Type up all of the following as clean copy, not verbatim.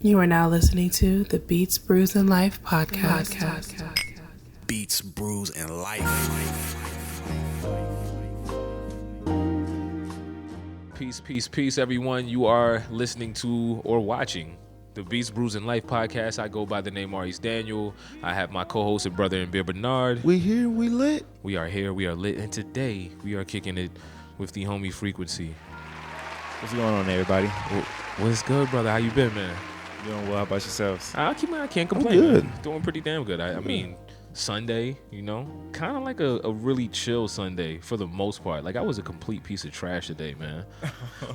You are now listening to the Beats, Brews, and Life podcast. Beats, Brews, and Life. Peace, everyone. You are listening to or watching the Beats, Brews, and Life podcast. I go by the name Maurice Daniel. I have my co-host and brother in beer, Bernard. We here, we lit. We are here, we are lit, and today we are kicking it with the homie FRQSY. What's going on, everybody? What's good, brother? How you been, man? Doing well. How about yourselves? I can't complain. good. Man. Doing pretty damn good. I mean, Sunday, kind of like a really chill Sunday for the most part. Like, I was a complete piece of trash today, man.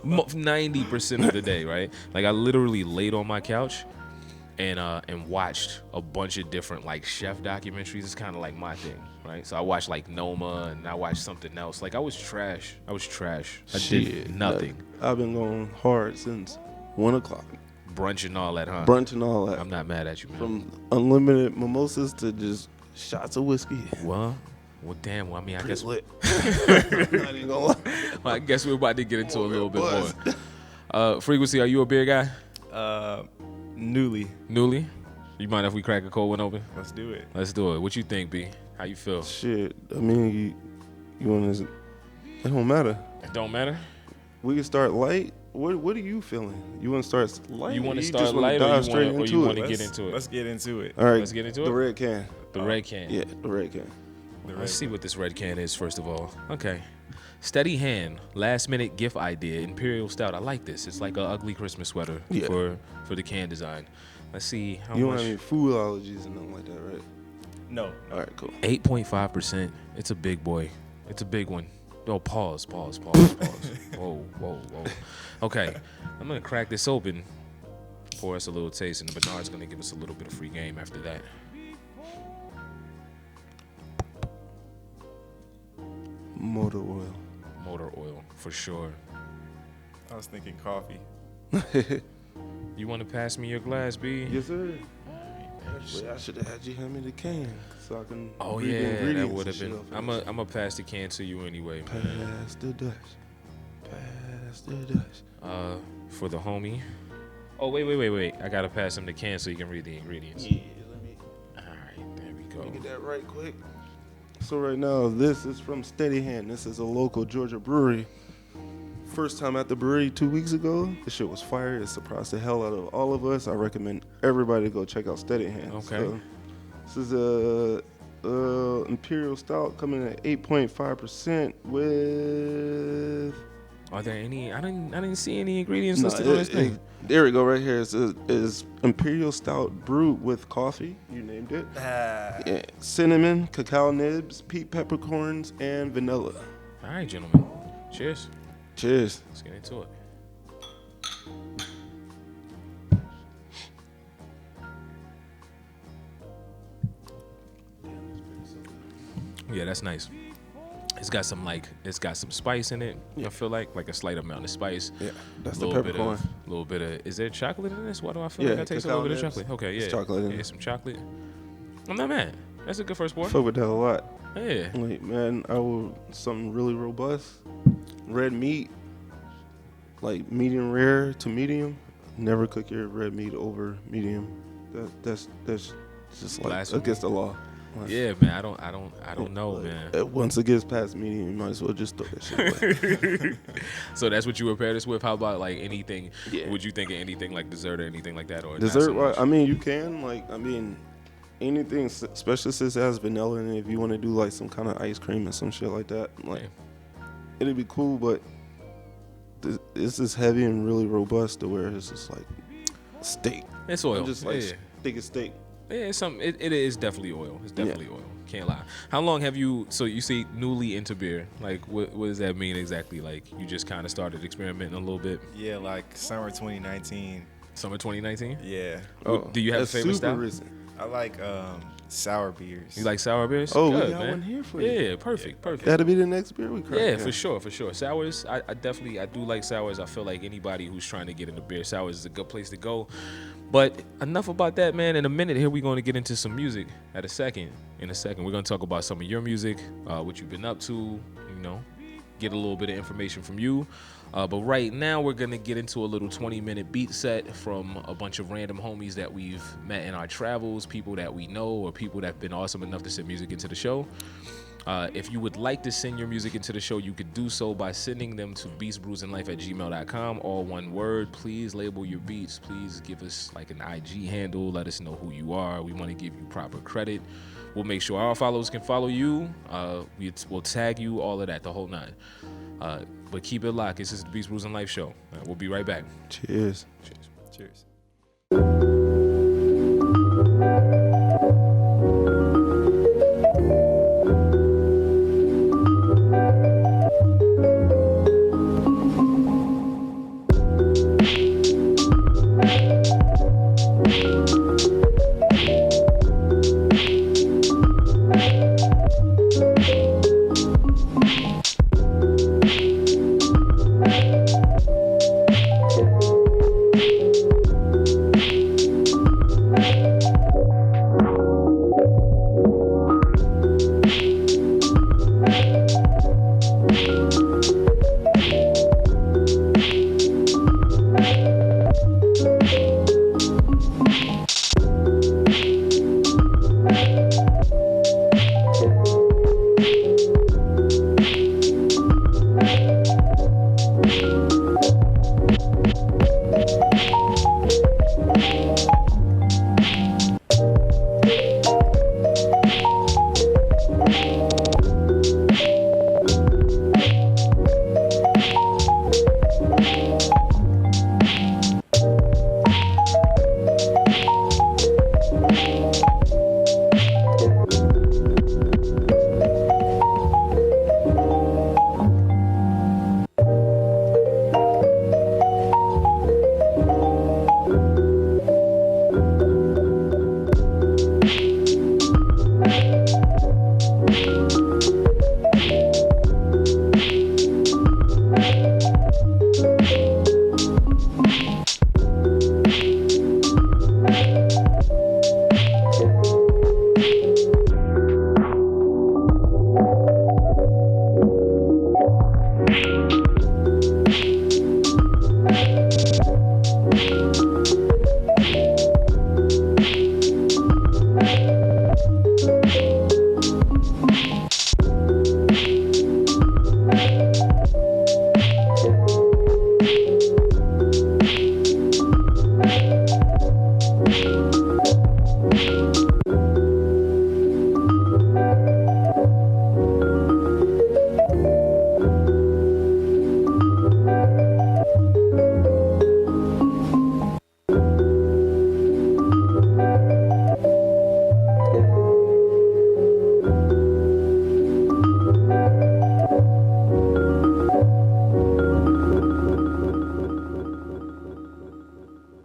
90% of the day, right? Like, I literally laid on my couch and watched a bunch of different, like, chef documentaries. It's kind of like my thing, right? So I watched, like, Noma, and I watched something else. Like, I was trash. I did nothing. I've been going hard since 1 o'clock. Brunch and all that, huh? Brunch and all that. I'm not mad at you, man. From unlimited mimosas to just shots of whiskey. Well, damn. Well, I mean, I guess. Lit. Not even gonna lie. Well, I guess we're about to get into a little bit more. FRQSY, are you a beer guy? Newly. Newly? You mind if we crack a cold one open? Let's do it. Let's do it. What you think, B? How you feel? Shit. I mean, you want to? It don't matter. It don't matter. We can start light. What are you feeling? You want to start light? You want to just start wanna light, dive straight or you want into to it? get into it? Let's get into it. All right. Let's get into The it. red can. The red can. Yeah, the red can. Let's see what this red can is first of all. Okay. Steady hand, last minute gift idea, Imperial Stout. I like this. It's like an ugly Christmas sweater for the can design. Let's see how You don't much. have any food allergies and nothing like that, right? No. All right, cool. 8.5%. It's a big boy. It's a big one. Oh, pause. Whoa. Okay, I'm going to crack this open, pour us a little taste, and Bernard's going to give us a little bit of free game after that. Motor oil. Motor oil, for sure. I was thinking coffee. You want to pass me your glass, B? Yes, sir. Wait, I should have had you hand me the can so I can. Oh, read the yeah, that ingredients would have and been. shit I'm off going to pass the can to you anyway, this. man. Pass the Dutch. Pass the Dutch. For the homie. Oh, wait. I got to pass him the can so he can read the ingredients. Yeah, let me All right, there we go. get that right quick. So right now, this is from Steady Hand. This is a local Georgia brewery. First time at the brewery 2 weeks ago. This shit was fire. It surprised the hell out of all of us. I recommend everybody to go check out Steady Hand. Okay. So, this is a Imperial Stout coming at 8.5% with. Are there any? I didn't see any ingredients No, listed on this thing. there we go, right here. It is Imperial Stout brewed with coffee. You named it. Yeah. Cinnamon, cacao nibs, peat peppercorns, and vanilla. All right, gentlemen. Cheers. Cheers. Let's get into it. Yeah, that's nice. It's got some spice in it. Yeah. I feel like a slight amount of spice. Yeah, that's the peppercorn. Little bit of. Is there chocolate in this? Why do I feel Yeah, like I taste a cacao little bit of nibs. chocolate? Okay, yeah, It's chocolate in yeah, it. some chocolate. I'm not mad. That's a good first pour. Fuck with that a lot. Yeah. Like, man, I would something really robust. Red meat, like medium rare to medium. Never cook your red meat over medium. That's just like Blasphemy. against the law. Like, Yeah, man. I don't know, like, man. Once it gets past medium, you might as well just throw that shit away. So that's what you would pair this with. How about like anything? Yeah. Would you think of anything like dessert or anything like that, or not Dessert, so much? I mean, you can anything, especially since it has vanilla in it. If you want to do like some kind of ice cream and some shit like that, like it'd be cool. But this is heavy and really robust to where it's just like steak. It's oil. Just like yeah. thick as steak. Yeah, it's something. It is definitely oil. It's definitely oil. Can't lie. How long have you? So you say newly into beer. Like, what does that mean exactly? Like, you just kind of started experimenting a little bit. Yeah, like summer 2019. Summer 2019. Yeah. Do you have a that's favorite super style? recent. I like sour beers. You like sour beers? Oh, Good, we got man. one here for you. Yeah, perfect. That'll be the next beer we crack. Yeah, for sure. Sours, I do like sours. I feel like anybody who's trying to get into beer, sours is a good place to go. But enough about that, man. In a minute here, we're going to get into some music. In a second, we're going to talk about some of your music, what you've been up to, get a little bit of information from you. But right now, we're going to get into a little 20-minute beat set from a bunch of random homies that we've met in our travels, people that we know, or people that have been awesome enough to send music into the show. If you would like to send your music into the show, you could do so by sending them to beatsbrewsandlife@gmail.com, all one word. Please label your beats. Please give us like an IG handle. Let us know who you are. We want to give you proper credit. We'll make sure our followers can follow you. We'll tag you, all of that, the whole nine. But keep it locked. This is the Beats, Brews, and Life show. We'll be right back. Cheers. Cheers.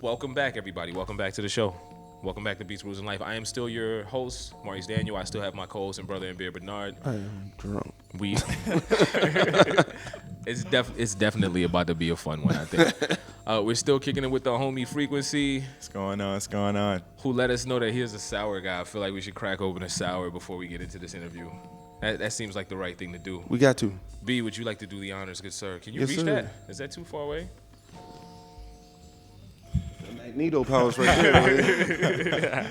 Welcome back, everybody. Welcome back to the show. Welcome back to Beats, Brews, and Life. I am still your host, Maurice Daniel. I still have my co-host and brother and beer, Bernard. I am drunk. It's definitely about to be a fun one, I think. We're still kicking it with the homie FRQSY, What's going on? What's going on? who let us know that he's a sour guy. I feel like we should crack open a sour before we get into this interview. That seems like the right thing to do. We got to. B, would you like to do the honors, good sir? Can you Yes, reach sir. that? Is that too far away? Magneto powers right there.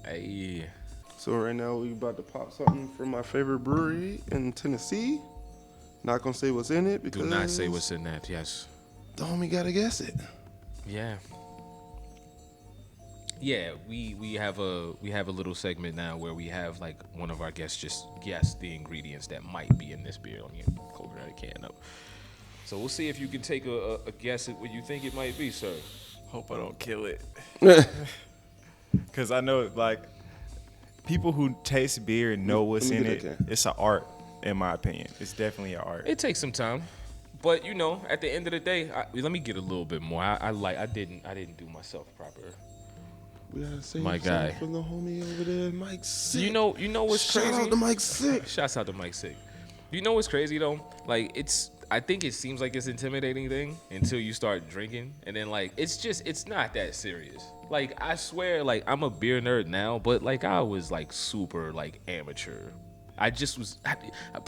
Hey. So right now we about to pop something from my favorite brewery in Tennessee. Not gonna say what's in it because Do not say what's in that, yes. the homie gotta guess it. Yeah. Yeah, we have a little segment now where we have like one of our guests just guess the ingredients that might be in this beer. Let me open that can up. So we'll see if you can take a guess at what you think it might be, sir. Hope I don't kill it. Because I know, like, people who taste beer and know what's Let in me it, get that can. it's an art, in my opinion. It's definitely an art. It takes some time, but you know, at the end of the day, let me get a little bit more. I didn't do myself proper. We gotta say My guy. from the homie over there, Mike Sick. You know what's crazy? Shout out to Mike Sick. Shouts out to Mike Sick. You know what's crazy though? Like I think it seems like it's intimidating thing until you start drinking, and then like it's not that serious. Like I swear, like I'm a beer nerd now, but like I was like super like amateur I just was.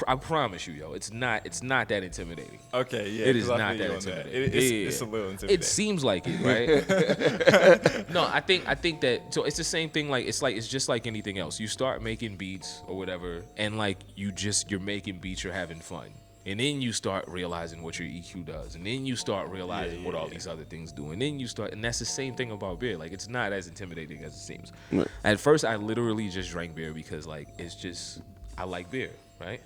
I promise you, yo, it's not that intimidating. Okay, yeah. It is 'cause I not feel that you on that. intimidating. It's a little intimidating. It seems like it, right? No, I think that. So it's the same thing. Like it's just like anything else. You start making beats or whatever, and like you're making beats. You're having fun. And then you start realizing what your EQ does. And then you start realizing what all these other things do. And then and that's the same thing about beer. Like, it's not as intimidating as it seems. Right. At first, I literally just drank beer because, like, I like beer, right?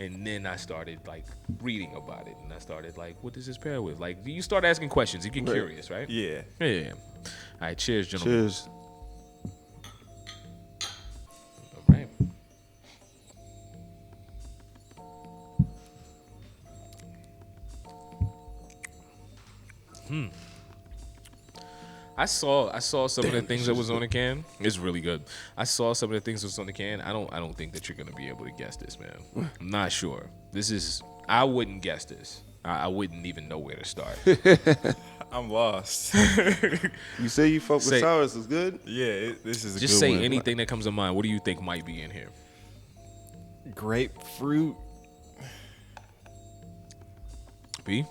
And then I started, like, reading about it. And I started, like, what does this pair with? Like, you start asking questions. You get curious, right? Yeah. Yeah. All right, cheers, gentlemen. Cheers. All right. I saw some of the things that was on the can. It's really good. I saw some of the things that was on the can. I don't think that you're gonna be able to guess this, man. I'm not sure. I wouldn't guess this. I wouldn't even know where to start. I'm lost. You say you fuck with sours is good? Yeah, this is a Just good say one. anything that comes to mind. What do you think might be in here? Grapefruit. B?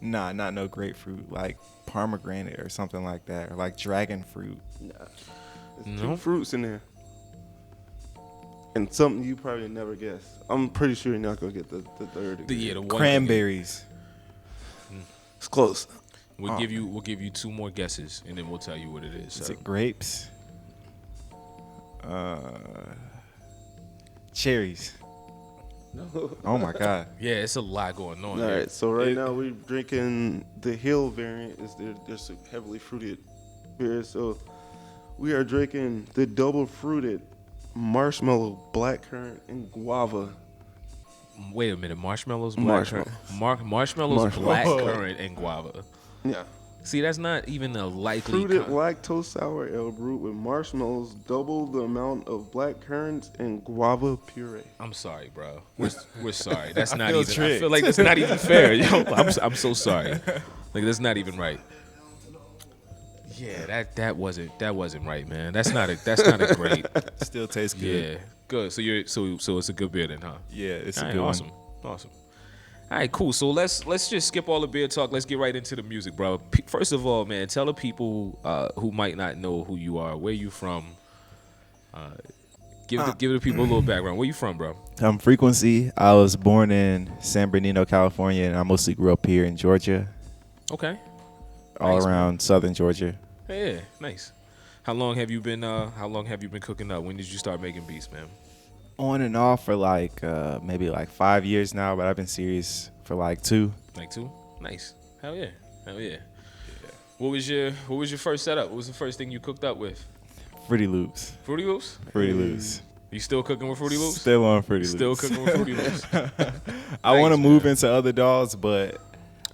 Nah, not no grapefruit. Like pomegranate or something like that, or like dragon fruit. Nah. There's two fruits in there. And something you probably never guess. I'm pretty sure you're not gonna get the third. The one Cranberries. It's close. We'll give you two more guesses, and then we'll tell you what it is. Is it grapes? Cherries. No. Oh my god. Yeah, it's a lot going on. All here. right, so now we're drinking the Hill variant. There's a heavily fruited beer. So we are drinking the double fruited marshmallow, blackcurrant, and guava. Wait a minute, marshmallows, Marshmallows, blackcurrant, and guava. Yeah. See, that's not even a likely. Fruited lactose sour ale brewed with marshmallows, double the amount of black currants, and guava puree. I'm sorry, bro. We're sorry. That's not feel even. tricked. I feel like that's not even fair. Yo, I'm so sorry. Like, that's not even right. Yeah, that wasn't right, man. That's not a great. Still tastes good. Yeah, good. So it's a good beer then, huh? Yeah, it's a All right, good awesome. one. Awesome. All right, cool. So let's just skip all the beer talk. Let's get right into the music, bro. First of all, man, tell the people who might not know who you are, where you from. Give the people a little background. Where you from, bro? I'm FRQSY. I was born in San Bernardino, California, and I mostly grew up here in Georgia, Okay. all Nice, around southern Georgia. Yeah, nice. How long have you been cooking up? When did you start making beats, man? On and off for like maybe like 5 years now, but I've been serious for like 2. Like 2? Nice. Hell yeah. What was your first setup? What was the first thing you cooked up with? Fruity Loops. Fruity Loops? Fruity Loops. You still cooking with Fruity Loops? Still on Fruity Still Loops. cooking with Fruity Loops. I want to Nice, move man. into other dolls, but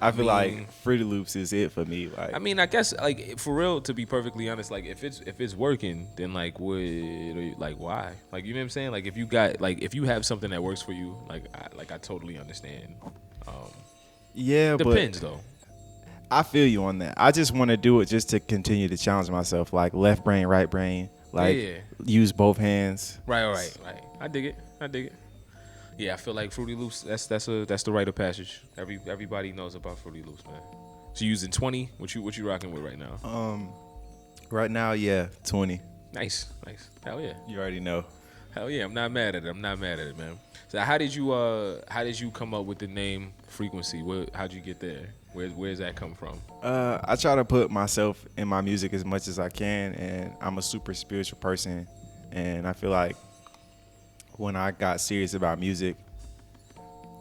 I feel mean- like Fruity Loops is it for me. Like, I mean, I guess like for real, to be perfectly honest, like if it's working, then like why? Like, you know what I'm saying? Like if you have something that works for you, I totally understand. yeah, Depends but though. I feel you on that. I just want to do it just to continue to challenge myself, like left brain, right brain, like Yeah. use both hands. Right. I dig it. Yeah, I feel like Fruity Loops. That's the rite of passage. Everybody knows about Fruity Loops, man. So you using 20? What you rocking with right now? Right now, yeah, 20. Nice. Hell yeah. You already know. Hell yeah. I'm not mad at it, man. So how did you come up with the name FRQSY? How'd you get there? Where's that come from? I try to put myself in my music as much as I can, and I'm a super spiritual person, and I feel like when I got serious about music,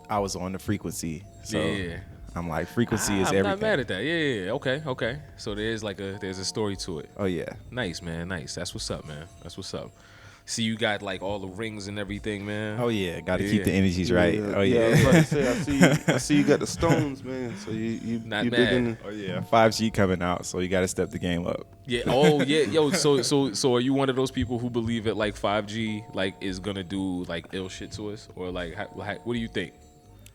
I was on the frequency. So Yeah. I'm like, frequency is I'm everything. not mad at that. Yeah. Okay. So there's a story to it. Oh yeah. Nice, man. Nice. That's what's up, man. That's what's up. See, you got like all the rings and everything, man. Oh yeah. Got to Yeah. keep the energies right. Oh I yeah. was about to say, I see you got the stones, man. So you Not you mad. digging. Oh yeah. 5G coming out, so you got to step the game up. Yeah. Oh yeah. Yo. So are you one of those people who believe that like 5G like is gonna do like ill shit to us, or like what do you think?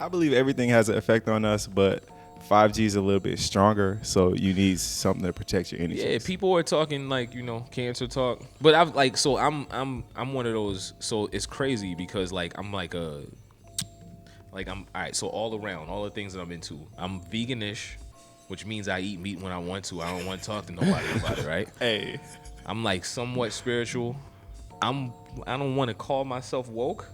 I believe everything has an effect on us, but 5G is a little bit stronger, so you need something to protect your interface. Yeah, people are talking like, you know, cancer talk. But I've like, so I'm one of those. So it's crazy because like I'm all right. So all around, all the things that I'm into, I'm veganish, which means I eat meat when I want to. I don't want to talk to nobody about it, right? Hey, I'm like somewhat spiritual. I don't want to call myself woke,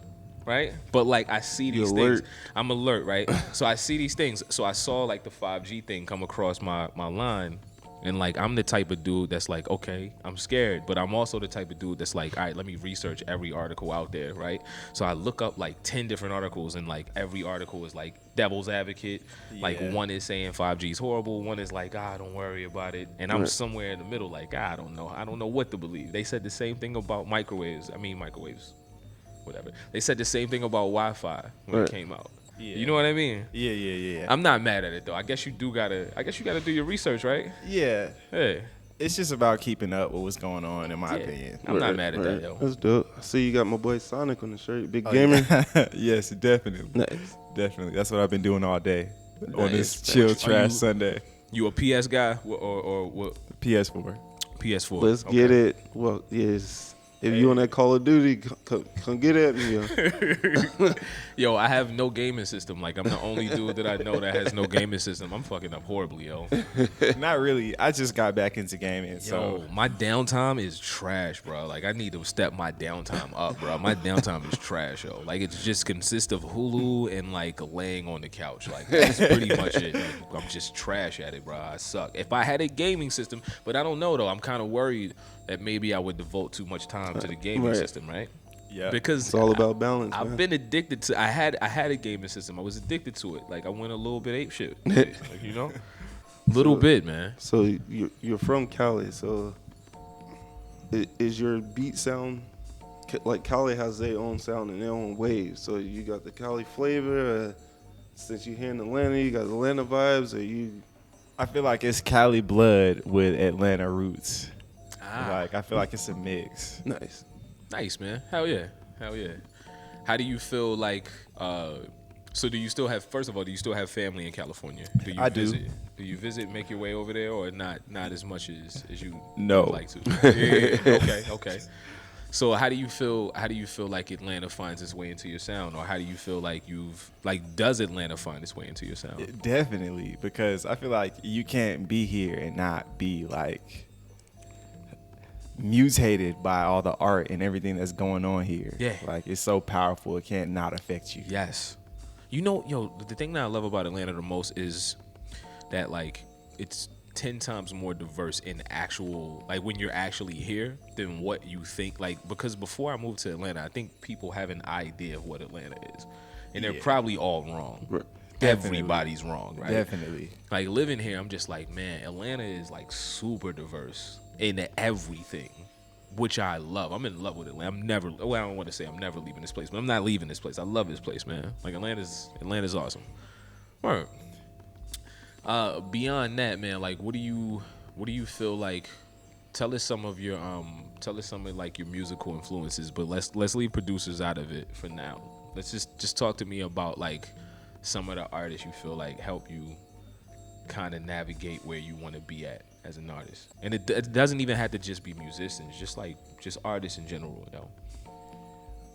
right? But like I see these things. I'm alert, right? So I see these things. So I saw like the 5G thing come across my line. And like I'm the type of dude that's like, okay, I'm scared, but I'm also the type of dude that's like, all right, let me research every article out there, right? So I look up like 10 different articles, and like every article is like devil's advocate. Like one is saying 5G is horrible, one is like, don't worry about it, and I'm somewhere in the middle, like I don't know what to believe. They said the same thing about microwaves, whatever. They said the same thing about Wi-Fi when it came out. Yeah. You know what I mean? Yeah. I'm not mad at it though. I guess you gotta do your research, right? Yeah. Hey. It's just about keeping up with what's going on, in my opinion. I'm not mad at that, yo. That's dope. I see you got my boy Sonic on the shirt. Big gamer. Yeah. Yes, definitely. Nice. Definitely. That's what I've been doing all day on this Nice. chill trash Sunday. You a PS guy or what? PS4. PS4. Let's get it. Well, yes. If you on that Call of Duty, come get at me, yo. Yo, I have no gaming system. Like, I'm the only dude that I know that has no gaming system. I'm fucking up horribly, yo. Not really. I just got back into gaming, so. Yo, my downtime is trash, bro. Like, I need to step my downtime up, bro. My downtime is trash, yo. Like, it just consists of Hulu and, like, laying on the couch. Like, that's pretty much it. Like, I'm just trash at it, bro. I suck. If I had a gaming system, but I don't know, though. I'm kind of worried that maybe I would devote too much time to the gaming system, right? Yeah. Because it's all about balance. I've man. been addicted to. I had a gaming system. I was addicted to it. Like I went a little bit ape shit. Like, you know, little bit, man. So you're from Cali. So is your beat sound like Cali has their own sound and their own wave? So you got the Cali flavor. Since you're here in Atlanta, you got Atlanta vibes. Or you? I feel like it's Cali blood with Atlanta roots. Ah. Like I feel like it's a mix. Nice, man. Hell yeah. How do you feel like? So do you still have? First of all, do you still have family in California? Do you visit? Do you visit? Make your way over there, or not as much as you would like to? Yeah. Okay. So how do you feel? How do you feel like Atlanta finds its way into your sound, or how do you feel like does Atlanta find its way into your sound? Definitely, because I feel like you can't be here and not be like mutated by all the art and everything that's going on here. Yeah. Like it's so powerful, it can't not affect you. Yes. You know, yo, the thing that I love about Atlanta the most is that like it's 10 times more diverse in actual, like when you're actually here than what you think. Like, because before I moved to Atlanta, I think people have an idea of what Atlanta is. And they're probably all wrong. Right. Everybody's wrong, right? Definitely. Like living here, I'm just like, man, Atlanta is like super diverse in everything, which I love. I'm in love with Atlanta. I don't want to say I'm never leaving this place, but I'm not leaving this place. I love this place, man. Like Atlanta's awesome. All right. Beyond that, man, like what do you feel like? Tell us some of your like your musical influences, but let's leave producers out of it for now. Let's just talk to me about like some of the artists you feel like help you kind of navigate where you want to be at as an artist. And it doesn't even have to just be musicians, just artists in general, though.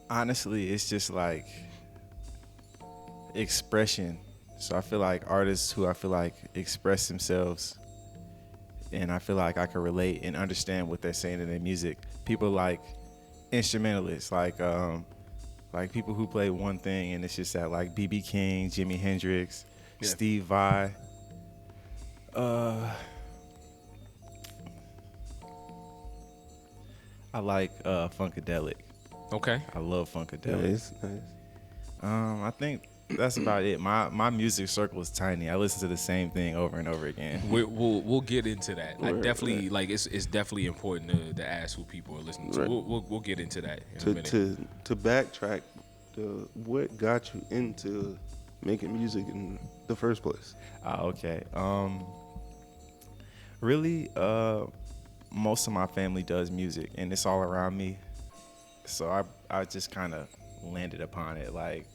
Honestly, it's just like expression. So I feel like artists who I feel like express themselves, and I feel like I can relate and understand what they're saying in their music. People like instrumentalists, like people who play one thing and it's just that, like B.B. King, Jimi Hendrix, Steve Vai. I like Funkadelic. Okay. I love Funkadelic. Nice. I think that's about it. My music circle is tiny. I listen to the same thing over and over again. We'll get into that. I Right, definitely right. like it's definitely important to ask who people are listening to. Right. We'll get into that in a minute. To backtrack, what got you into making music in the first place? Okay. Really, most of my family does music, and it's all around me. So I just kind of landed upon it. Like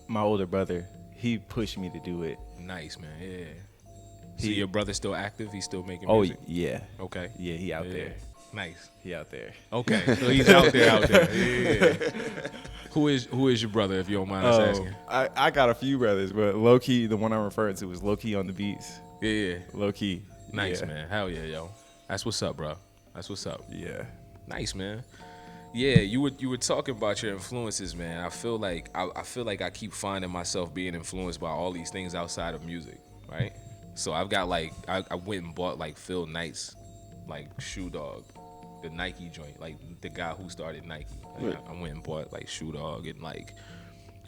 my older brother, he pushed me to do it, Nice, man. Yeah. So your brother's still active? He's still making Oh music? yeah. Okay. Yeah, he out there. Nice. He out there. Okay. So he's out there. Yeah. Who is your brother, if you don't mind us asking? I got a few brothers, but low key, the one I'm referring to was low key on the beats. Yeah. Low key. Nice, Yeah. man. Hell yeah, yo. That's what's up, bro. That's what's up. Yeah. Nice, man. Yeah, you were talking about your influences, man. I feel like I keep finding myself being influenced by all these things outside of music, right? So I've got like I went and bought like Phil Knight's like Shoe Dog, the Nike joint, like the guy who started Nike. Like, I went and bought like Shoe Dog, and like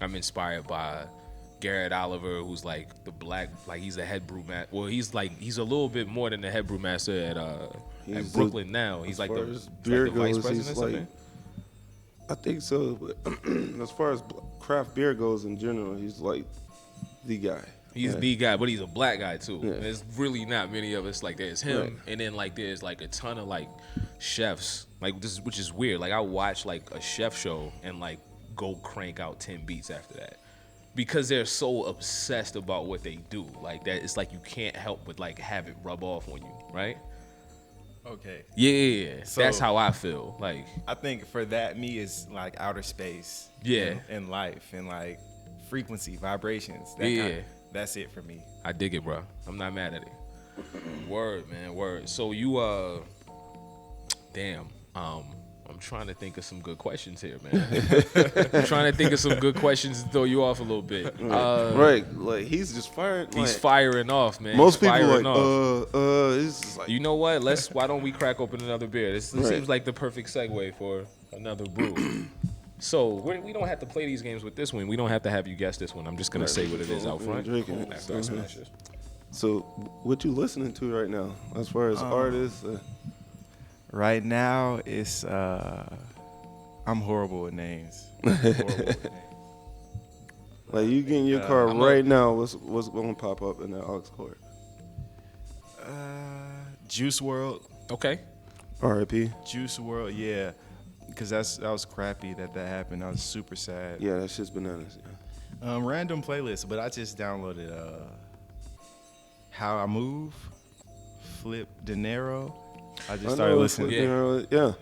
I'm inspired by Garrett Oliver, who's like the black, like he's a head brewmaster. Well, he's a little bit more than the head brewmaster at Brooklyn now. He's like the vice president or something. I think so, but as far as craft beer goes in general, he's like the guy. He's the guy, but he's a black guy too. Yeah. There's really not many of us. Like there's him, and then like there's like a ton of like chefs, like this, which is weird. Like I watch like a chef show and like go crank out 10 beats after that, because they're so obsessed about what they do. Like that, it's like you can't help but like have it rub off on you, right? Okay. Yeah, So- that's how I feel. Like I think for that, me is like outer space. Yeah. And life and like frequency, vibrations. That's it for me. I dig it, bro. I'm not mad at it. Word, man, word. So you damn. I'm trying to think of some good questions here, man. I'm trying to think of some good questions to throw you off a little bit. Right, like he's just firing. He's like, firing off, man. Most He's people firing like, off. it's just like, You know what? Why don't we crack open another beer? This seems like the perfect segue for another brew. So we don't have to play these games with this one. We don't have to have you guess this one. I'm just gonna say what it is out front. Drinking it. After I smash this. So what you listening to right now, as far as artists? Right now, it's I'm horrible with names. Horrible with names. Like you get in your car right now, what's going to pop up in that aux cord? Juice World. Okay. R.I.P. Juice World, yeah. Because that was crappy that happened. I was super sad. Yeah, that shit's bananas. Yeah. Random playlist, but I just downloaded How I Move, Flip De Niro. I just started listening. Yeah.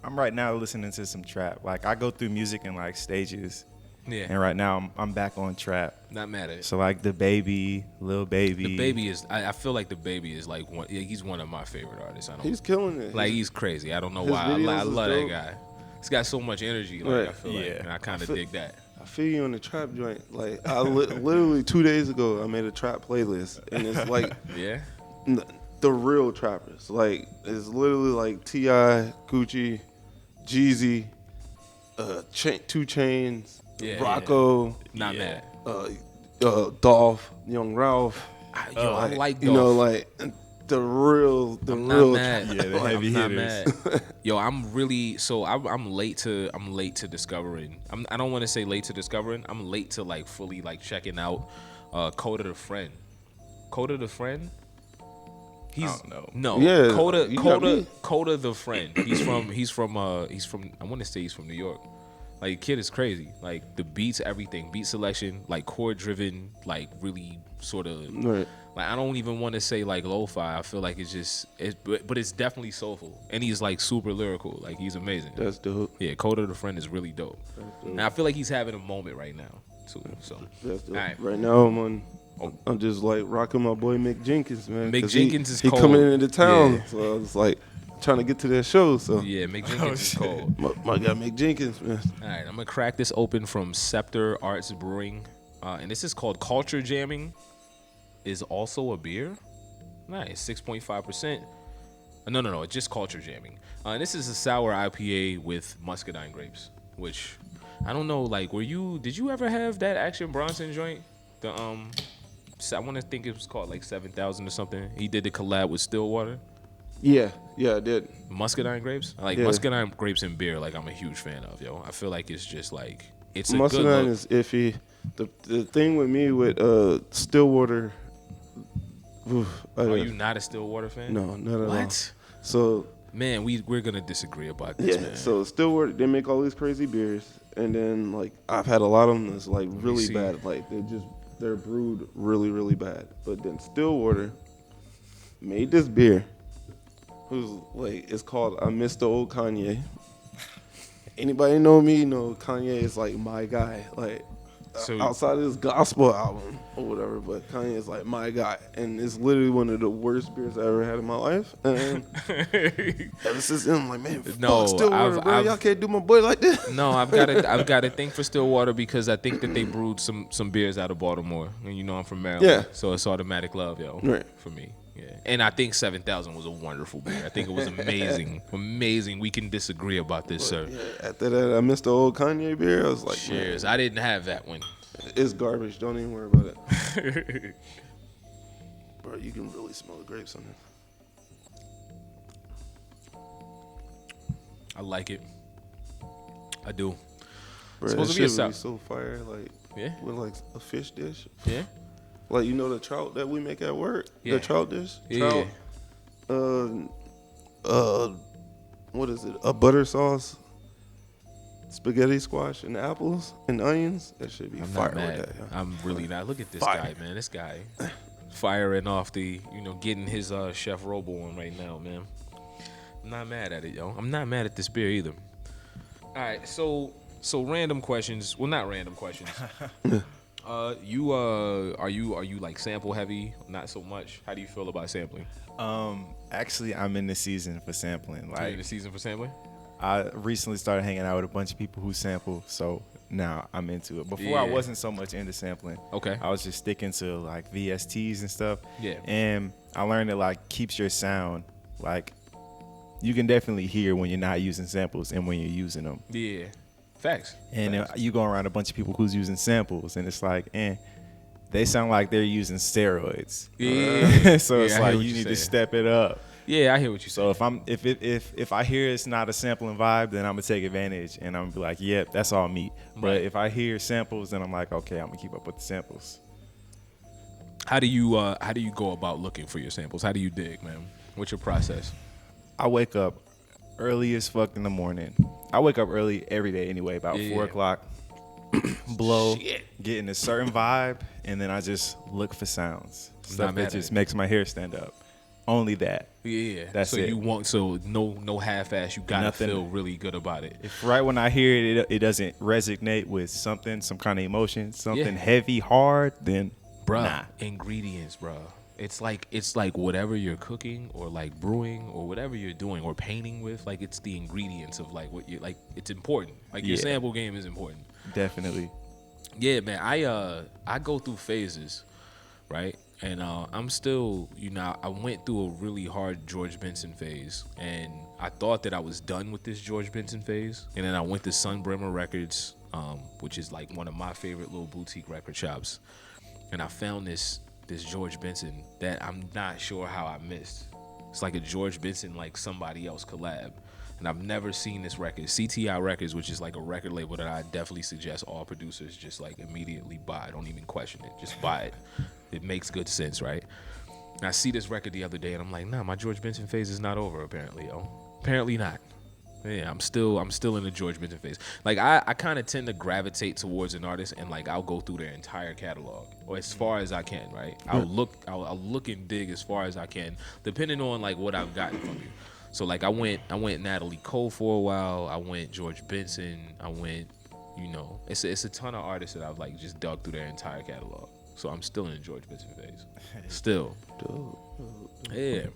I'm right now listening to some trap. Like I go through music in like stages. Yeah. And right now I'm back on trap. Not mad at it. So like the Baby, Lil Baby. The Baby is. I feel like the Baby is like one. He's one of my favorite artists. I don't. He's killing it. Like he's crazy. I don't know his why. videos I is love dope. that guy. He's got so much energy. Like Right. I feel like, Yeah. and I kind of dig that. I feel you on the trap joint. Like I literally 2 days ago, I made a trap playlist, and it's like Yeah. the real trappers. Like it's literally like T.I., Gucci, Jeezy, 2 Chainz, Yeah, Rocco, Not mad. Dolph, Young Ralph. I like Dolph. You know, like the real I'm not mad. Yeah, the heavy I'm not hitters. mad. Yo, I'm really I'm late to discovering. I don't want to say late to discovering. I'm late to like fully like checking out Coda the Friend. Coda the Friend. He's I don't know. No. Yeah, Coda you got me. Coda the Friend. He's from I want to say he's from New York. Like kid is crazy. Like the beats, everything, beat selection, like chord driven, like really sort of Right. like I don't even want to say like lo-fi. I feel like but it's definitely soulful, and he's like super lyrical. Like he's amazing. That's dope. Yeah, Coda the Friend is really dope, and I feel like he's having a moment right now too. So That's dope. All right. Right now I'm just like rocking my boy Mick Jenkins, man. Mick 'cause Jenkins is he cold. coming into town, Yeah. so I was like trying to get to that show. So yeah, Mick Jenkins is cold. my guy Mick Jenkins, man. All right, I'm gonna crack this open from Sceptre Arts Brewing, and this is called Culture Jamming. Is also a beer. Nice, 6.5%. No, it's just Culture Jamming. And this is a sour IPA with muscadine grapes, which I don't know. Like, did you ever have that Action Bronson joint? I want to think it was called like 7,000 or something. He did the collab with Stillwater. Yeah, I did. Muscadine grapes, like Yeah. muscadine grapes in beer. Like I'm a huge fan of, yo. I feel like it's just like it's a good Muscadine look. is iffy. The thing with me with Stillwater. Are you not a Stillwater fan? No, not at all. What? So Man, we're gonna disagree about this, yeah, man. so Stillwater, they make all these crazy beers, and then like I've had a lot of them that's like really see. bad. Like they're just they're brewed really, really bad. But then Stillwater made this beer. It's called I Miss the Old Kanye. Anybody know me? Know Kanye is like my guy. Like outside of his gospel album or whatever, but Kanye is like my guy, and it's literally one of the worst beers I ever had in my life. And ever since then, I'm like, man, fuck Stillwater, bro. Y'all can't do my boy like this. No, I've got a thing for Stillwater because I think that they brewed some beers out of Baltimore, and you know I'm from Maryland, Yeah. so it's automatic love, yo, Right. for me. Yeah, and I think 7,000 was a wonderful beer. I think it was amazing, amazing. We can disagree about this, sir. Yeah, after that, I missed the old Kanye beer. I was like, Cheers. man, I didn't have that one. it's garbage. Don't even worry about it. Bro, you can really smell the grapes on it. I like it. I do. Bro, Supposed that to be a shit would be sour. so fire, like Yeah. with like a fish dish. Yeah. Like, you know the trout that we make at work? Yeah. The trout dish? Yeah. Trout, what is it? A butter sauce, spaghetti squash, and apples and onions. That should be I'm fire not mad. with that. Yo. I'm really not. Look at this Fire. guy, man. This guy firing off the, getting his chef robo on right now, man. I'm not mad at it, yo. I'm not mad at this beer either. All right, so random questions. Well, not random questions. Are you like sample heavy? Not so much. How do you feel about sampling? Actually, I'm in the season for sampling. Are you in Like, the season for sampling? I recently started hanging out with a bunch of people who sample, so now I'm into it. Before I Yeah. wasn't so much into sampling. Okay. I was just sticking to like VSTs and stuff. Yeah. And I learned it like keeps your sound like you can definitely hear when you're not using samples and when you're using them. Yeah. Facts. And Facts. you go around a bunch of people who's using samples, and it's like, they sound like they're using steroids. Yeah. So it's Yeah, I hear like what you you're need to saying. step it up. Yeah, I hear what you So say. if I hear it's not a sampling vibe, then I'm gonna take advantage and I'm gonna be like, yep, that's all me. Right. But if I hear samples, then I'm like, okay, I'm gonna keep up with the samples. How do you go about looking for your samples? How do you dig, man? What's your process? I wake up early as fuck in the morning. I wake up early every day anyway, about Yeah. 4 o'clock. Blow, Shit. getting a certain vibe, and then I just look for sounds. Not Stuff mad that at just it. makes my hair stand up. Only that. Yeah, That's so it. you want no half-ass. You gotta Nothing. feel really good about it. If right when I hear it, it doesn't resonate with something, some kind of emotion, something Yeah. heavy, hard, then Bruh, nah. ingredients, bruh. It's like whatever you're cooking or like brewing or whatever you're doing or painting with, like it's the ingredients of like what you like. It's important. Like your Yeah. sample game is important. Definitely. Yeah, man. I go through phases, right? And I'm still, I went through a really hard George Benson phase, and I thought that I was done with this George Benson phase, and then I went to Sunbremer Records, which is like one of my favorite little boutique record shops, and I found this George Benson that I'm not sure how I missed. It's like a George Benson like somebody else collab. And I've never seen this record. CTI Records, which is like a record label that I definitely suggest all producers just like immediately buy. Don't even question it. Just buy it. It makes good sense, right? And I see this record the other day and I'm like, nah, my George Benson phase is not over apparently, yo. Apparently not. Yeah, I'm still in the George Benson phase. Like I kind of tend to gravitate towards an artist and like I'll go through their entire catalog or as far as I can, right? I'll look and dig as far as I can, depending on like what I've gotten from you. So like I went Natalie Cole for a while. I went George Benson. I went, it's a ton of artists that I've like just dug through their entire catalog. So I'm still in the George Benson phase. Still. Yeah.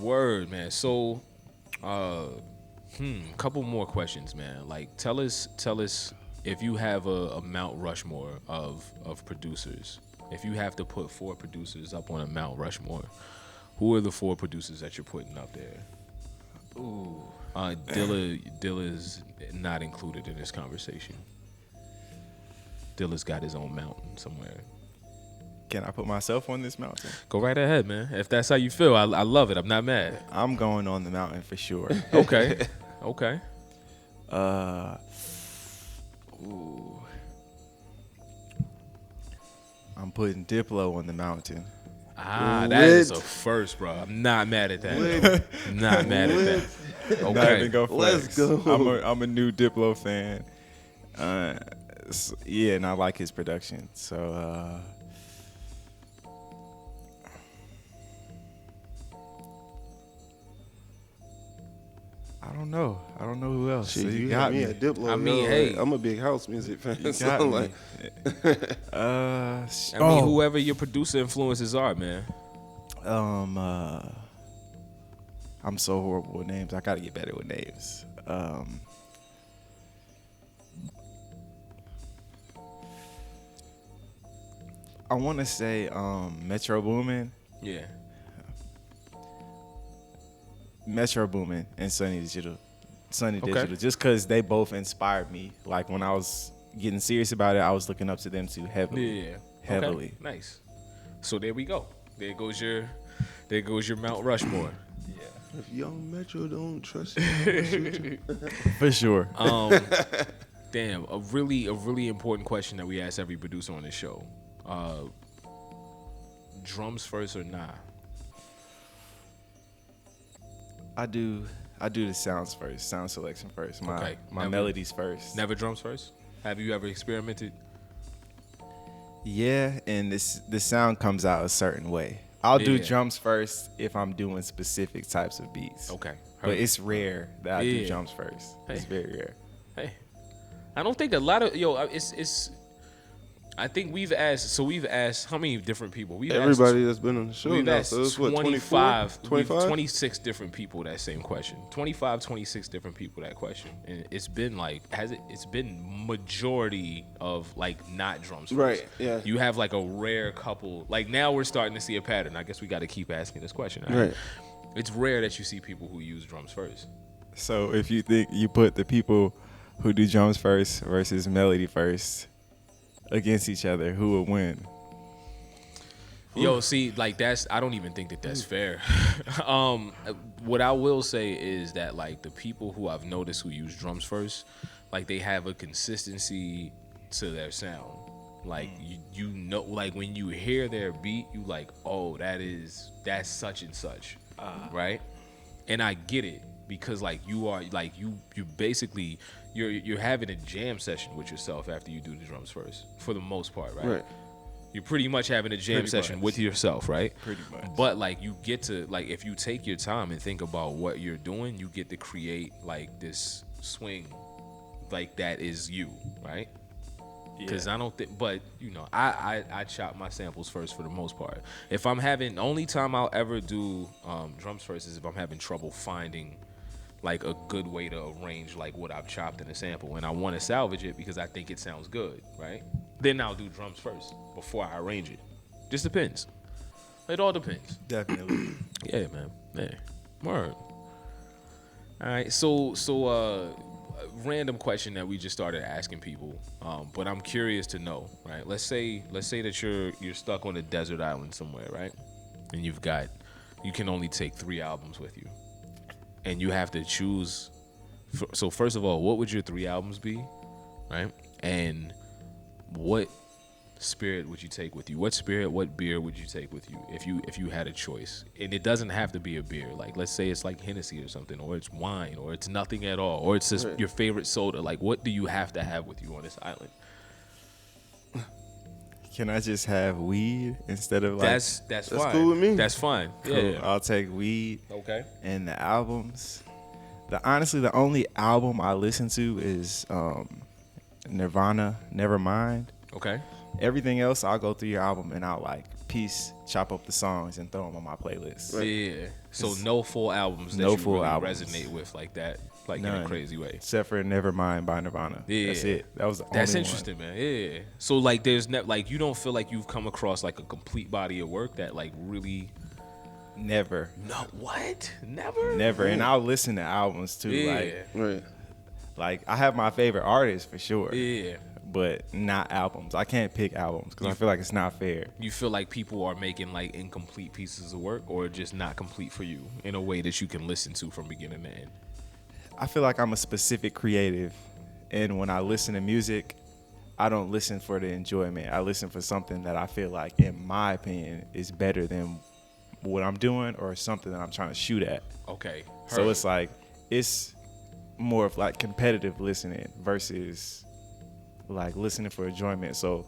Word, man. So, couple more questions, man. Like tell us if you have a Mount Rushmore of producers. If you have to put 4 producers up on a Mount Rushmore, who are the 4 producers that you're putting up there? Ooh. Dilla's not included in this conversation. Dilla's got his own mountain somewhere. Can I put myself on this mountain? Go right ahead, man. If that's how you feel, I love it. I'm not mad. I'm going on the mountain for sure. Okay. Okay. I'm putting Diplo on the mountain. That is a first, bro. I'm not mad at that. I'm not mad at that. Not Okay. even go Let's flex. go. I'm a new Diplo fan. Yeah, and I like his production. So I don't know. I don't know who else. Shit, So you got got me me. at Diplo. I mean, yo, hey. like, I'm a big house music fan. You so got I'm me. like, I mean, whoever your producer influences are, man. I'm so horrible with names. I gotta get better with names. I want to say Metro Boomin, Yeah. Metro Boomin, and Sunny Digital. Sunny Okay. Digital, just because they both inspired me. Like when I was getting serious about it, I was looking up to them too heavily. Yeah. Heavily. Okay. Nice. So there we go. There goes your Mount Rushmore. if young Metro don't trust you, I'ma shoot you. For sure. Damn, a really important question that we ask every producer on this show. Drums first or nah? I do the sounds first, sound selection first. My Never- melodies first. Never drums first? Have you ever experimented? Yeah, and the sound comes out a certain way. I'll do Yeah. drums first if I'm doing specific types of beats. Okay. But it's rare that I do Yeah. drums first. It's Hey. very rare. Hey, I don't think a lot of it's. I think we've asked how many different people? Everybody that's been on the show We've now, asked so it's what, 25, 25? 26 different people that same question. 25, 26 different people that question. And it's been like, it's been majority of like not drums first. Right, yeah. You have like a rare couple. Like now we're starting to see a pattern. I guess we got to keep asking this question. Right. It's rare that you see people who use drums first. So if you think you put the people who do drums first versus melody first against each other, who would win? Yo, see, like I don't even think that that's fair. What I will say is that like the people who I've noticed who use drums first, like they have a consistency to their sound. Like you know, like when you hear their beat, you like, oh, that's such and such, right? And I get it because like you are like you basically you're having a jam session with yourself after you do the drums first, for the most part, right? Right. You're pretty much having a jam Pretty session much. with yourself, right? Pretty much. But like you get to like if you take your time and think about what you're doing, you get to create like this swing, like that is you, right? Because I don't think, but you know, I chop my samples first for the most part. If I'm having, only time I'll ever do drums first is if I'm having trouble finding like a good way to arrange like what I've chopped in a sample, and I want to salvage it because I think it sounds good, right? Then I'll do drums first before I arrange it. Just depends. It all depends. Definitely. Yeah, man. Yeah. Word. All right. So a random question that we just started asking people, but I'm curious to know, right? Let's say that you're stuck on a desert island somewhere, right? And you can only take 3 albums with you, and you have to choose. So first of all, what would your 3 albums be, right? And what spirit would you take with you? What beer would you take with you if you had a choice? And it doesn't have to be a beer. Like let's say it's like Hennessy or something, or it's wine, or it's nothing at all, or it's just your favorite soda. Like what do you have to have with you on this island? Can I just have weed instead of like? That's fine. cool with me. That's fine. Cool. Yeah. I'll take weed. Okay. And the albums. Honestly, the only album I listen to is Nirvana, Nevermind. Okay. Everything else, I'll go through your album and I'll like chop up the songs and throw them on my playlist. Yeah. So no full albums that No you full really albums. resonate with like that, like in None. a crazy way. Except for Nevermind by Nirvana. Yeah. That's it. That was the only That's one. interesting, man. Yeah. So like, there's like you don't feel like you've come across like a complete body of work that like really. Never. No, what? Never. Never. And I'll listen to albums too. Yeah. Like I have my favorite artists for sure. Yeah. But not albums. I can't pick albums because I feel like it's not fair. You feel like people are making like incomplete pieces of work, or just not complete for you in a way that you can listen to from beginning to end. I feel like I'm a specific creative, and when I listen to music, I don't listen for the enjoyment. I listen for something that I feel like, in my opinion, is better than what I'm doing or something that I'm trying to shoot at. Okay. So it's like, it's more of like competitive listening versus like listening for enjoyment. So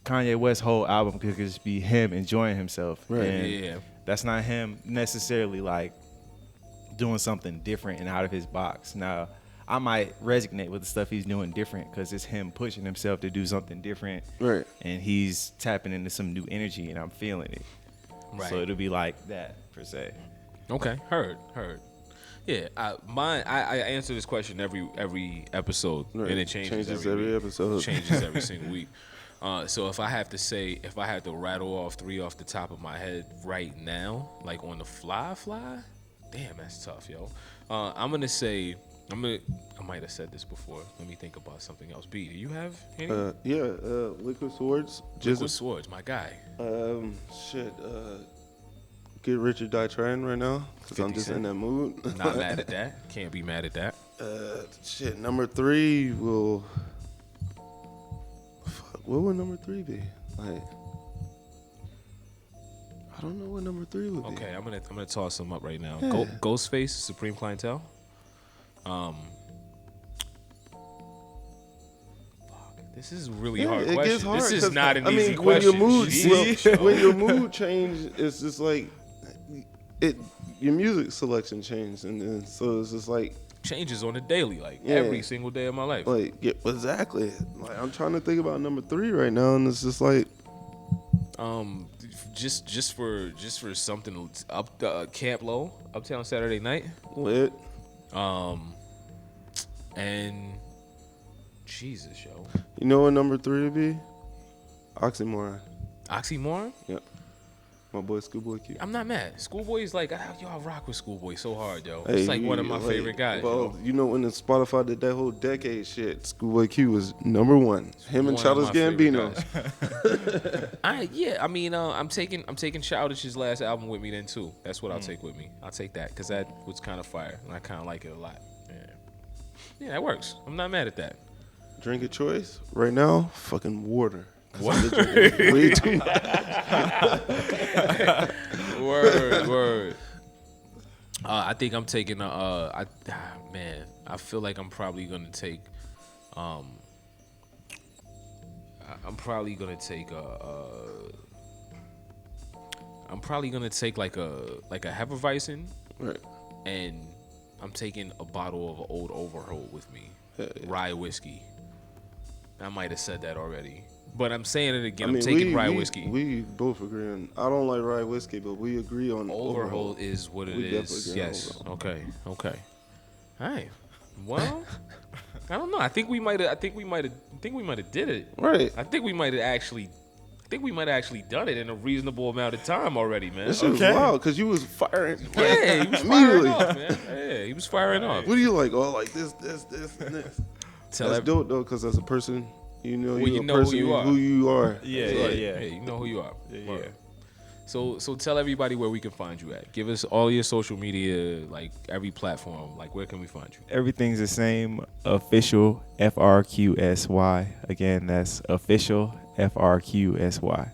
Kanye West's whole album could just be him enjoying himself. Right. And that's not him necessarily like doing something different and out of his box. Now, I might resonate with the stuff he's doing different because it's him pushing himself to do something different. Right. And he's tapping into some new energy and I'm feeling it. Right. So it'll be like that per se. Okay, heard. Yeah, I answer this question every episode, Right. and it changes every week. episode. Changes every single week. So if I had to rattle off 3 off the top of my head right now, like on the fly, damn, that's tough, yo. I might have said this before. Let me think about something else. B, do you have any? Liquid Swords. Liquid Swords, my guy. Get Rich or Die Trying right now because I'm 50 just Cent. in that mood. Not mad at that. Can't be mad at that. Number 3 will. What would number 3 be? Like, I don't know what number 3 would be. Okay, I'm gonna toss some up right now. Yeah. Ghostface, Supreme Clientele. This is a really hard it question. gets hard. This is 'Cause, not an I easy mean, when question. your mood, Sheesh. when your mood change, it's just like your music selection changed, and then so it's just like changes on the daily, like Yeah. every single day of my life. exactly. Like I'm trying to think about number 3 right now, and it's just like Just for something up Camp Low, Uptown Saturday Night, lit. and Jesus, yo, You know what number 3 would be? Oxymoron. Oxymoron. Yep. My boy Schoolboy Q. I'm not mad. Schoolboy is like, y'all rock with Schoolboy so hard, yo. Hey, It's like one of my favorite guys. Well, yo. you know when the Spotify did that whole decade shit, Schoolboy Q was number 1. Him and One of Childish my favorite Gambino. I'm taking Childish's last album with me then too. That's what I'll take with me. I'll take that because that was kind of fire and I kind of like it a lot. Yeah, that works. I'm not mad at that. Drink of choice right now, fucking water. What? Way too much. Word. I think I'm taking I feel like I'm probably gonna take I'm probably gonna take like a Hefeweizen, Right. and I'm taking a bottle of Old Overholt with me, Yeah. rye whiskey. I might have said that already, but I'm saying it again. I mean, I'm taking rye whiskey. We both agree on. I don't like rye whiskey, but we agree on Overholt is what it We is. definitely agree on Yes. Overholt. Okay. All right. Well, I don't know. I think we might have did it. Right. I think we might have actually done it in a reasonable amount of time already, man. This shit was wild because you was firing. Yeah, he was firing off, man. Yeah, he was firing off. What do you like? Oh, like this, and this. That's dope though, because as a person, you know, Well, you a know person who you are. Yeah. Yeah, you know who you are. Yeah. So tell everybody where we can find you at. Give us all your social media, like every platform. Like, where can we find you? Everything's the same. Official FRQSY. Again, that's official FRQSY.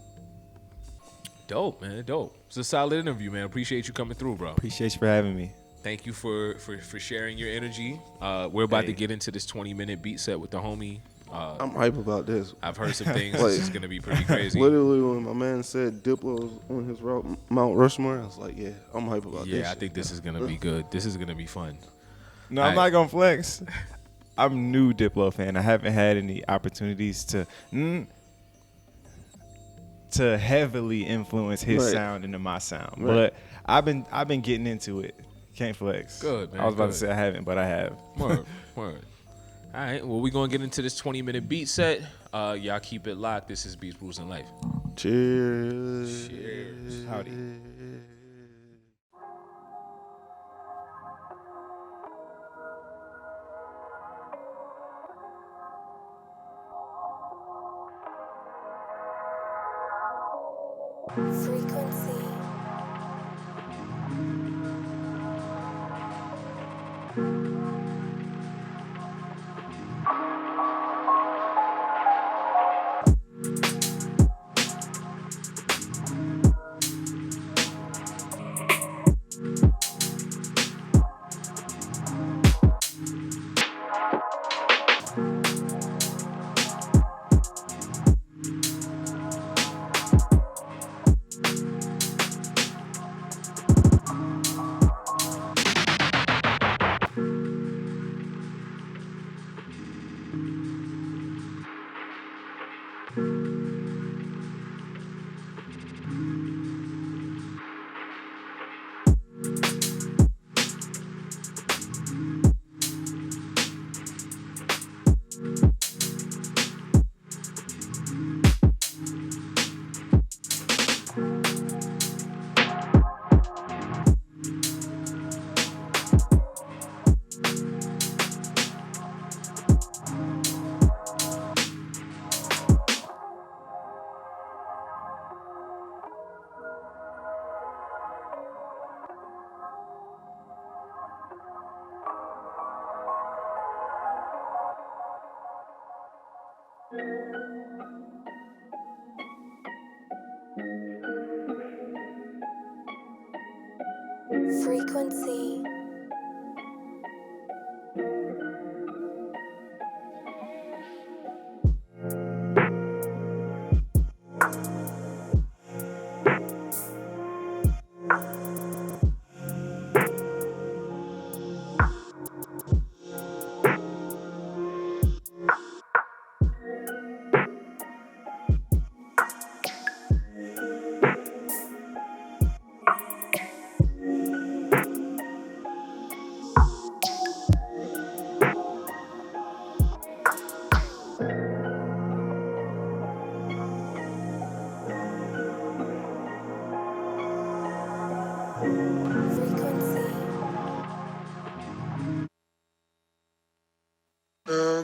Dope, man. Dope. It's a solid interview, man. Appreciate you coming through, bro. Appreciate you for having me. Thank you for sharing your energy. We're about to get into this 20-minute beat set with the homie. I'm hype about this. I've heard some things. Like, This is gonna be pretty crazy. Literally, when my man said Diplo's on his route Mount Rushmore, I was like, yeah, I'm hype about this. Yeah, I think this is gonna be good. This is gonna be fun. No, I'm not gonna flex. I'm new Diplo fan. I haven't had any opportunities to heavily influence his sound into my sound. Right. But I've been getting into it. Can't flex. Good, man. I was about good. to say I haven't, but I have. Word. All right, well, we're going to get into this 20-minute beat set. Y'all keep it locked. This is Beats, Brews, and Life. Cheers. Cheers. Howdy. Frequency. Frequency.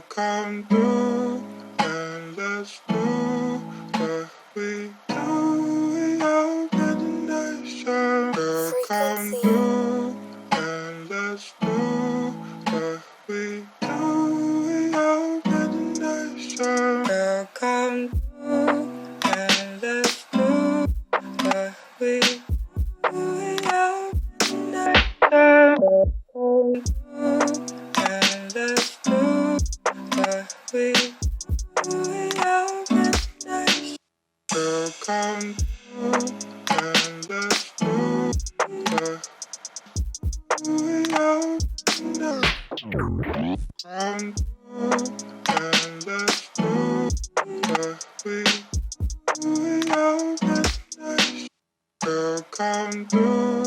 Come through and let's do what we do. We open the nation. Come through and let's do what we do. We open the nation. Come through and let's do what we do. We open the nation. Come through and let's do what we are midnight. Come through and let's do what we are midnight. Come through and let's do what we are midnight. Come through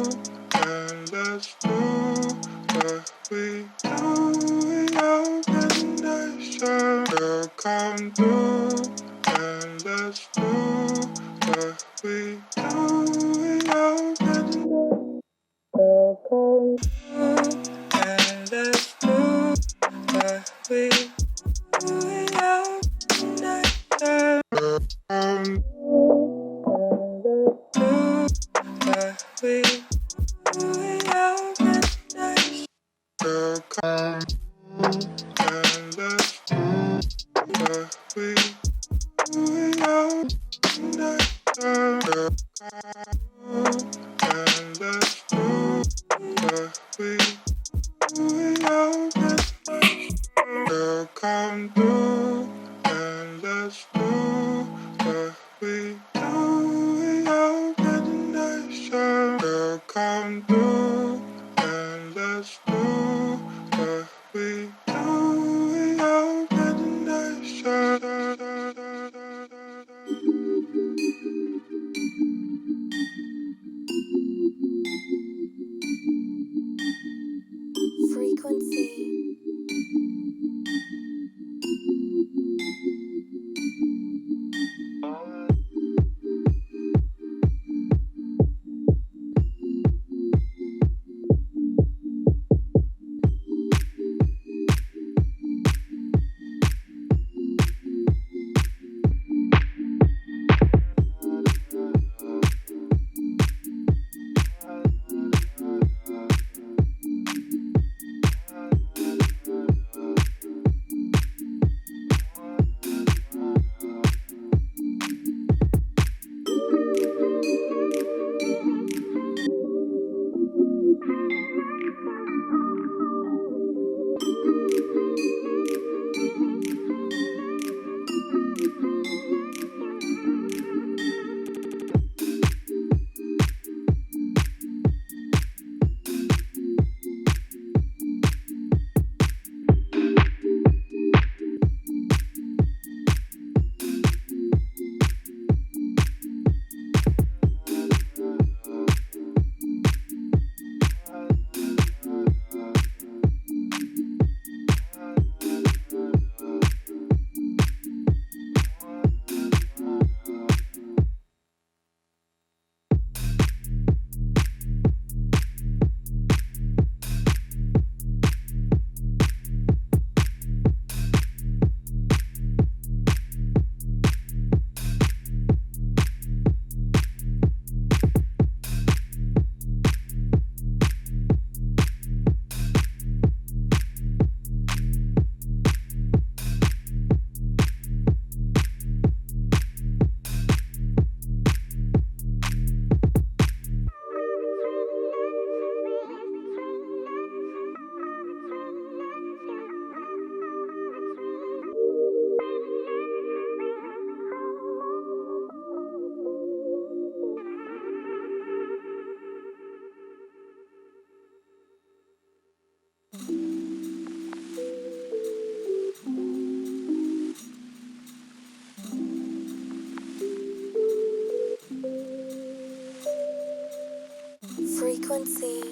and let's do what we do. We are midnight. Come through and let's do what we do. We are midnight. Come through and let's do what we do. We are midnight. Come what we do. We are midnight. Come and let's do what we do. We are midnight. And let's do what we do. We are midnight. Come through and let's do what we do. We are midnight. Come through and let's do what we do. We are midnight. Frequency. Frequency.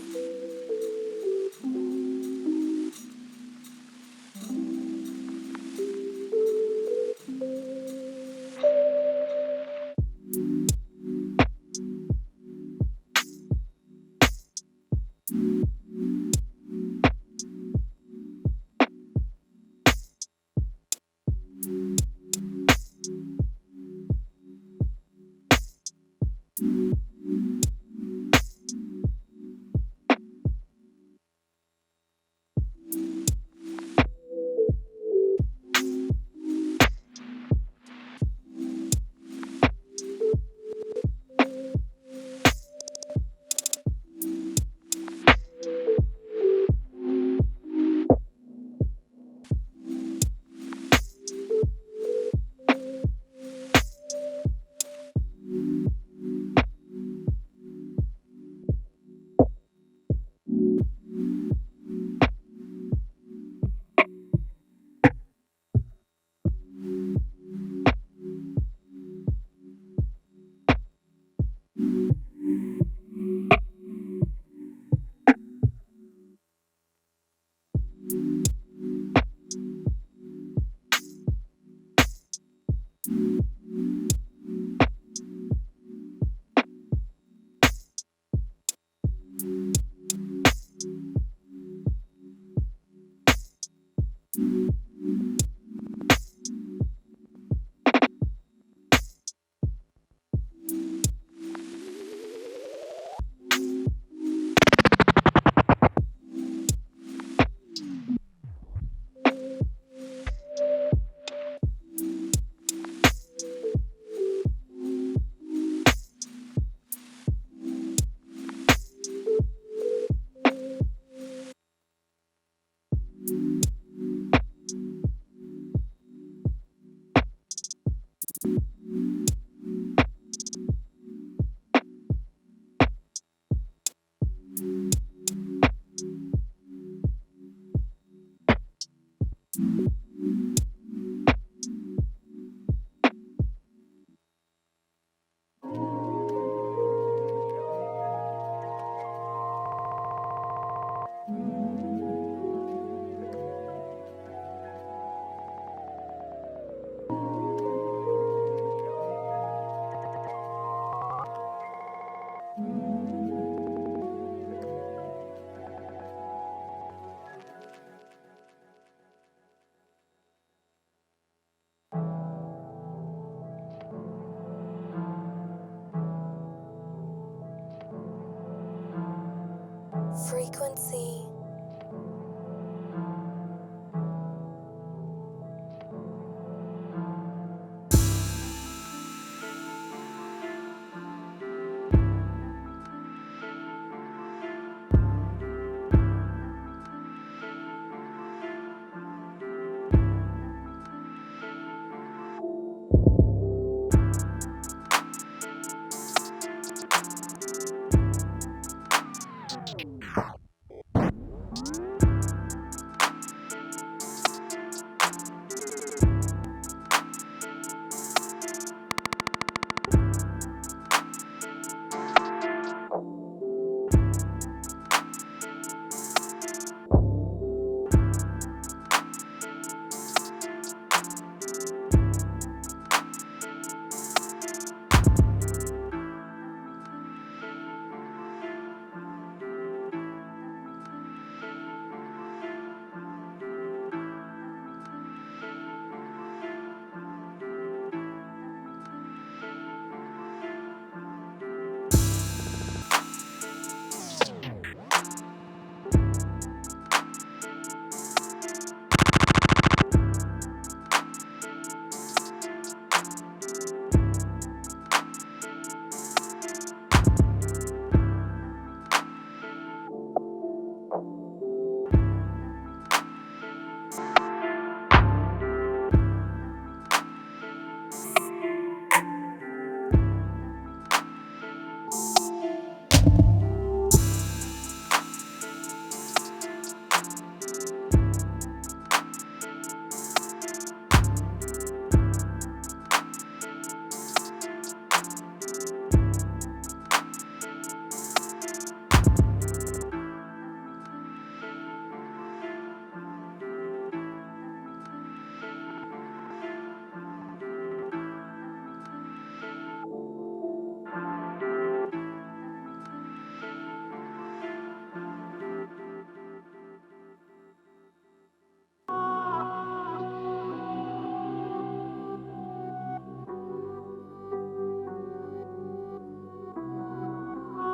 Frequency.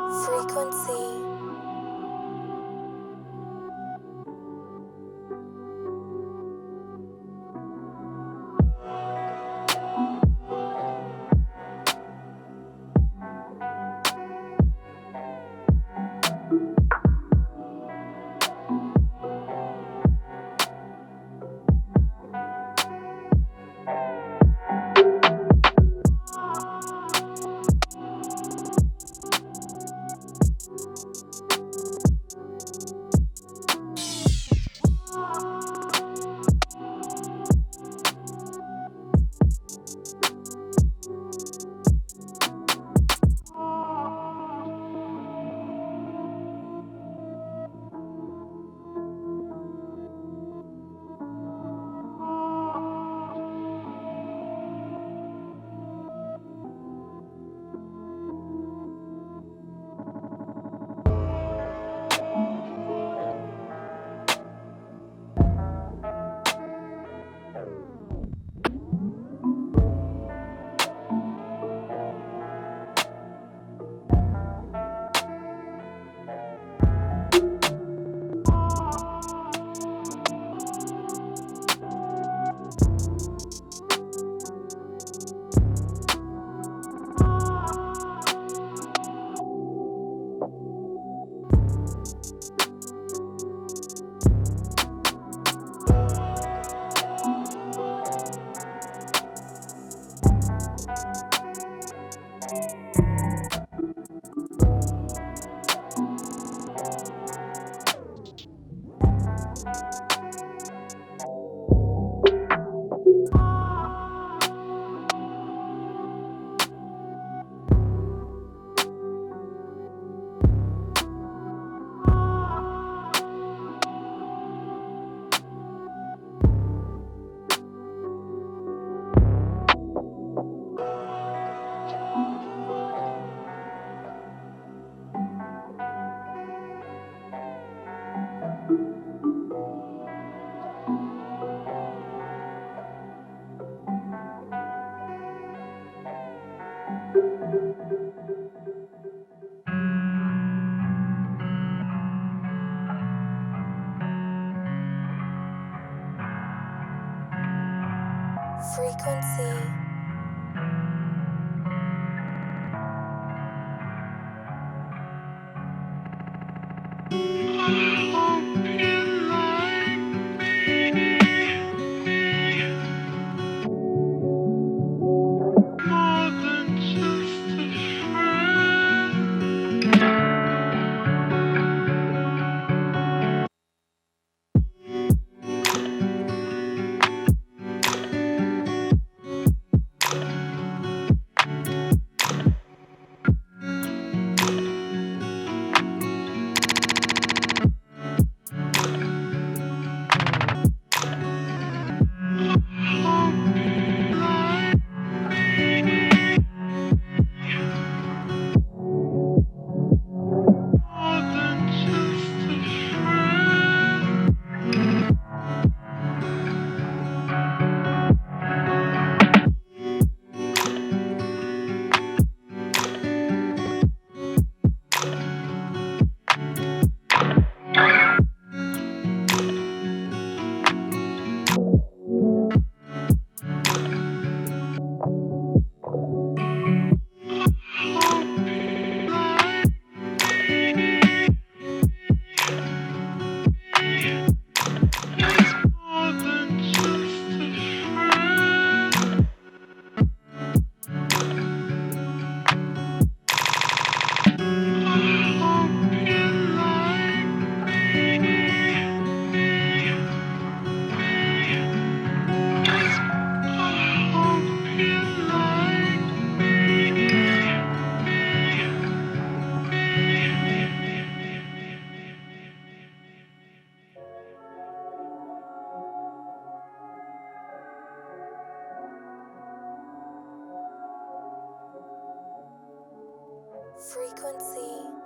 Frequency. Frequency. Frequency.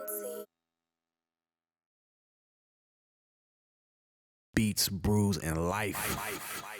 frequency. Beats, brews, and life.